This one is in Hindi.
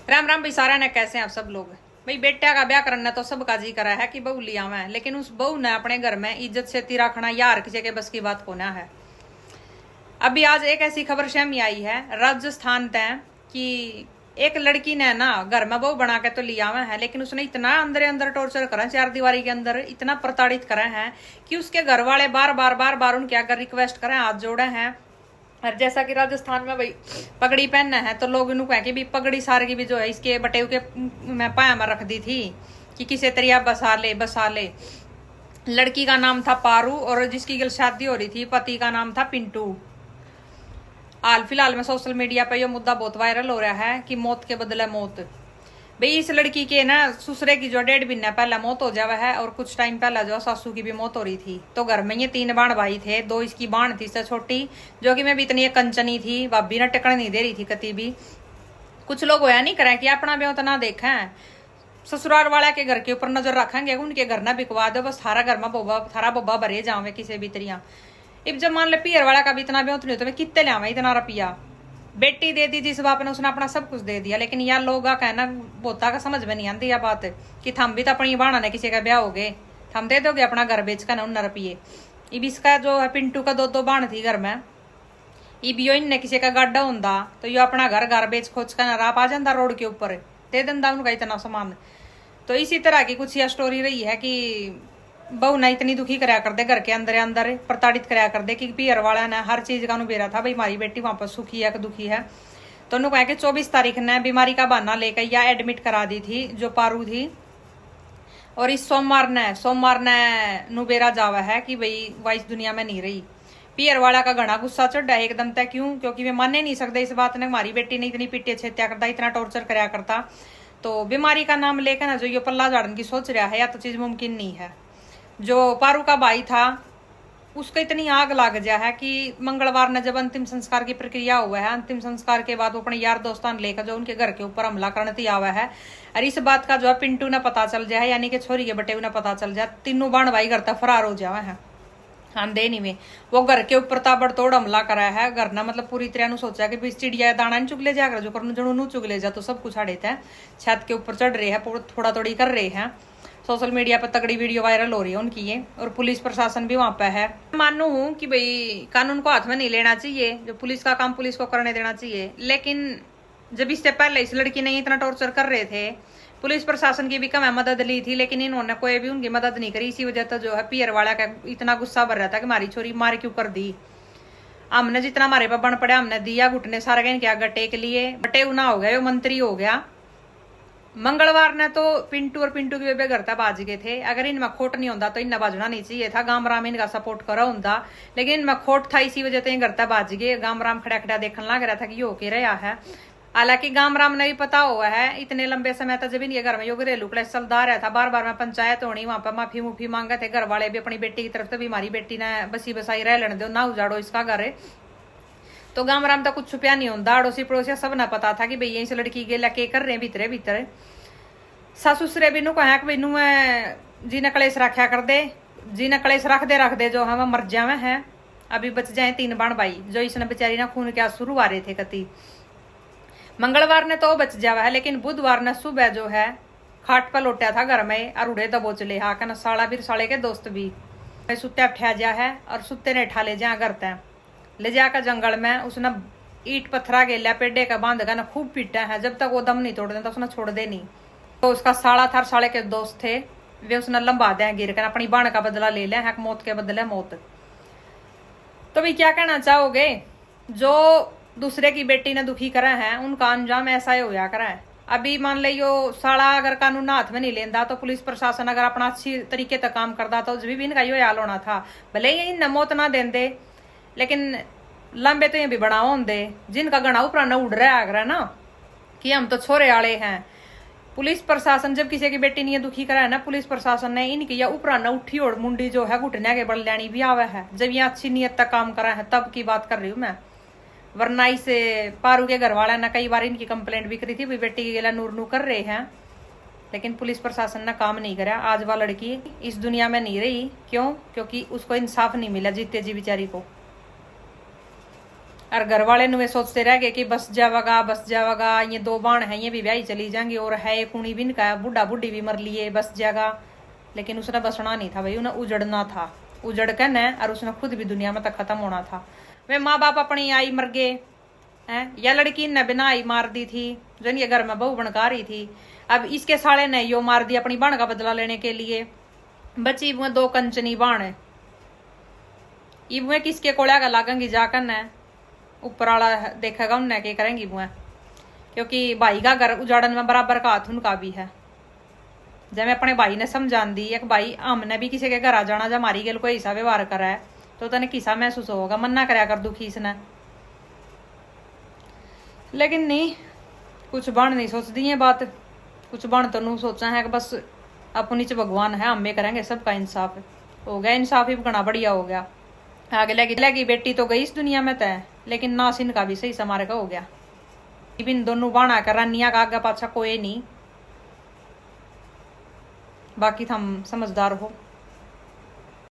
राम राम भाई सारा ने कैसे हैं आप सब लोग। भाई बेटा का ब्याह करना तो सबका जी करा है कि बहू लिया मैं, लेकिन उस बहू ने अपने घर में इज्जत से रखना यार किसी के बस की बात को ना है। अभी आज एक ऐसी खबर शामी आई है राजस्थान तय कि एक लड़की ने ना घर में बहू बना के तो लिया हुआ है, लेकिन उसने इतना अंदर अंदर टॉर्चर करा, चार दीवारी के अंदर इतना प्रताड़ित करा है कि उसके घर वाले बार बार उनके आकर रिक्वेस्ट करें, हाथ जोड़े हैं। और जैसा कि राजस्थान में भाई पगड़ी पहनना है तो लोग इन्हों कह के भी पगड़ी सार की भी जो है इसके बटेव के मैं पाया में रख दी थी कि किसी तरिया बसा ले। लड़की का नाम था पारू और जिसकी कल शादी हो रही थी पति का नाम था पिंटू। हाल फिलहाल में सोशल मीडिया पर यह मुद्दा बहुत वायरल हो रहा है कि मौत के बदले मौत। भाई इस लड़की के ना ससुरे की जो 1.5 महीना पहला मौत हो जावा है और कुछ टाइम पहला जो सासू की भी मौत हो रही थी। तो घर में ये 3 बाण भाई थे, 2 इसकी बाण थी इससे छोटी, जो कि मैं भी इतनी कंचनी थी, भाभी ने टकन नहीं दे रही थी कति भी। कुछ लोग होया नहीं करें कि अपना भी उतना देखा है, ससुराल वाला के घर के ऊपर नजर रखेंगे, उनके घर ना बिकवा दो, बस थारा घर में थारा बोबा भरे जावे किसी भी तरिया। अब जब मान ले पियर वाला का भी इतना भी नहीं तो मैं कितने लिया इतना रुपया बेटी दे दी जिस बाप ने उसने अपना सब कुछ दे दिया। लेकिन यार लोग कहना बोता का समझ में नहीं आती यह बात कि थम भी तो अपनी बाणा ने किसी का ब्याह हो गए, थम दे दोगे अपना घर बेच कर ना 19 रुपये। इब इसका जो है पिंटू का 2 बाण थी घर में, इब यो इनने किसी का गाड्डा होंदा तो यो अपना घर बेच खोज कर राप आ जाता रोड के ऊपर, दे देंदा उनका इतना सामान। तो इसी तरह की कुछ यह स्टोरी रही है कि बहू ना इतनी दुखी कराया कर दे, घर के अंदर प्रताड़ित कराया कर दे कि पियर वाला ने हर चीज का बेरा था भाई हमारी बेटी वहां पर सुखी है कि दुखी है। तो उन्होंने कहा कि 24 तारीख ने बीमारी का बहाना लेकर या एडमिट करा दी थी जो पारू थी, और इस सोमवार ने नुबेरा जावा है कि भाई वह इस दुनिया में नहीं रही। पियर वाला का घना गुस्सा चढ़ा एकदम तक, क्यों? क्योंकि वे मानने नहीं सकते इस बात ने, हमारी बेटी ने इतनी पिटिया छेत्या करता, इतना टॉर्चर कराया करता। तो बीमारी का नाम लेकर ना जो ये पल्ला झाड़न की सोच रहा है या तो चीज मुमकिन नहीं है। जो पारू का भाई था उसको इतनी आग लग गया है कि मंगलवार ने जब अंतिम संस्कार की प्रक्रिया हुआ है, अंतिम संस्कार के बाद वो अपने यार दोस्तान लेकर जो उनके घर के ऊपर हमला करने आवा है, और इस बात का जो है पिंटू ने पता चल जाए, यानी कि छोरी के बटे ने पता चल जाए, तीनों बाण भाई घर तक फरार हो जावा है। हाँ देनी में वो घर के ऊपर ताबड़तोड़ हमला करा है। घर ना मतलब पूरी तरह सोचा कि चिड़िया दाना नहीं चुग ले जाकर जो कर जड़ू चुग ले जा, तो सब कुछ आड़े थे छत के ऊपर चढ़ रहे हैं, थोड़ा थोड़ी कर रहे हैं। सोशल मीडिया पर तगड़ी वीडियो वायरल हो रही है उनकी ये, और पुलिस प्रशासन भी वहां पे है। मानू हूं कि भाई कानून को हाथ में नहीं लेना चाहिए, जो पुलिस का काम पुलिस को करने देना चाहिए, लेकिन जब इससे पहले इस लड़की ने इतना टॉर्चर कर रहे थे, पुलिस प्रशासन की भी कम मदद ली थी, लेकिन इन्होंने कोई भी उनकी मदद नहीं करी। इसी वजह से जो है पियर वाला का इतना गुस्सा भर रहा था कि हमारी छोरी मार क्यों कर दी। हमने जितना हमारे पर बन पड़ा हमने दिया, घुटने सारा क्या गटे के लिए बटे उना हो गया, मंत्री हो गया। मंगलवार ने तो पिंटू और पिंटू की बेबे घर तक बाज गए थे। अगर इनमें खोट नहीं होता तो इन्हें बाजना नहीं चाहिए था, गाम राम इनका सपोर्ट करा होता, लेकिन इनमें खोट था, इसी वजह से घर तक बाज गए। गाम राम खड़ा खड़ा देखने लग रहा था कि यो के रहा है। हालांकि गाम राम ने भी पता हुआ है इतने लंबे समय तक जब इनके घर में यो घरेलू क्लेश चलता रहा था, बार में पंचायत होनी, वहां पर माफी मुफी मांगे थे घर वाले भी अपनी बेटी की तरफ से भी, हमारी बेटी ने बसी बसाई रह लेने दो, ना उजाड़ो इसका घर। तो गाम राम तक कुछ छुपया नहीं होता, अड़ोसी पड़ोसी सब ने पता था कि भैया इस लड़की के लके कर रहे भीतरे भीतर। सासुसरे भी कहा कि नू जी ने कलेश रखा कर दे, जी ने कलेश रख दे जो हम मर जावे हैं, अभी बच जाए 3 बाण भाई जो इसने बेचारी ना खून के आंसू आ रहे थे कति। मंगलवार ने तो बच जावा है, लेकिन बुधवार ने सुबह जो है खाट पर लौटा था घर में और उड़े दबोच ले हा कन साला भी साले के दोस्त भी सुत्ते उठा जा है, और सुत्ते ने ठा ले जा घर तय ले जाकर जंगल में उसने ईट पत्थरा गेलिया पेडे का बांध का ना खूब पीटा है, जब तक वो दम नहीं तोड़ देता उसने छोड़ दे नहीं। तो उसका साला था, साले के दोस्त थे, वे उसने लंबा दे गिर कर अपनी बाण का बदला ले लिया है, मौत के बदले मौत। तो भी क्या कहना चाहोगे, जो दूसरे की बेटी ने दुखी करा है उनका अंजाम ऐसा ही होया करा है। अभी मान लियो साला अगर कानून हाथ में नहीं लेंदा तो पुलिस प्रशासन अगर अपना अच्छी तरीके तक काम करता तो भी इनका यो हाल होना था। भले ही इन मौत ना देंदे, लेकिन लंबे तो ये भी बढ़ाओ होंगे जिनका गणा ऊपर न उड़ रहा है ना कि हम तो छोरे वाले हैं। पुलिस प्रशासन जब किसी की बेटी नहीं दुखी करा है ना, पुलिस प्रशासन ने इनकी या ऊपर न उठी और मुंडी जो है घुटने के बल लेनी भी आवे है, जब ये अच्छी नियत तक काम करा है तब की बात कर रही हूँ मैं। वरना इसे पारू के घर वाला ने कई बार इनकी कंप्लेंट भी करी थी, बेटी के गेला नूर नू कर रहे हैं, लेकिन पुलिस प्रशासन ने काम नहीं करा। आज वह लड़की इस दुनिया में नहीं रही, क्यों? क्योंकि उसको इंसाफ नहीं मिला जीते जी बेचारी को। और घर वाले वे सोचते रह गए कि बस जावागा, ये 2 बाण है ये भी ब्याही चली जाएंगी, और है एक कुणी बिन का बुढ़ा बुढ़ी भी मर लिए बस जाएगा। लेकिन उसने बसना नहीं था भाई, उन्हें उजड़ना था, उजड़ कर न और उसने खुद भी दुनिया में तक खत्म होना था। वे माँ बाप अपनी आई मर गए हैं, या लड़की ने बिना आई मार दी थी जो ये घर में बहू बनका रही थी। अब इसके साले ने यो मार दी अपनी बाण का बदला लेने के लिए। बची वो 2 कंचनी बाण है, इबुए किसके कोड़ा का लागेंगी जाकर न ऊपर वाला देखेगा उन्हें क्या करेंगी बुआ, क्योंकि भाई का घर उजाड़न में बराबर का हाथ उनका भी है। जब मैं अपने भाई ने समझान दी एक भाई हमने भी किसी के घर आ जाना जब हमारी गल कोई ऐसा व्यवहार करा है तो तने किसा महसूस होगा, मन ना कराया कर दुखी इसने। लेकिन नहीं, कुछ बन नहीं सोच दी है बात, कुछ बन तो नहीं सोचा है कि बस अपनी च भगवान है, हमें करेंगे सबका इंसाफ हो गया। इंसाफ ही घना बढ़िया हो गया। आगे लगी बेटी तो गई इस दुनिया में तय, लेकिन नास इनका भी सही समारे का हो गया। इन दोनों बाणा कर रानिया का आगे पाछा कोई नहीं, बाकी थम समझदार हो।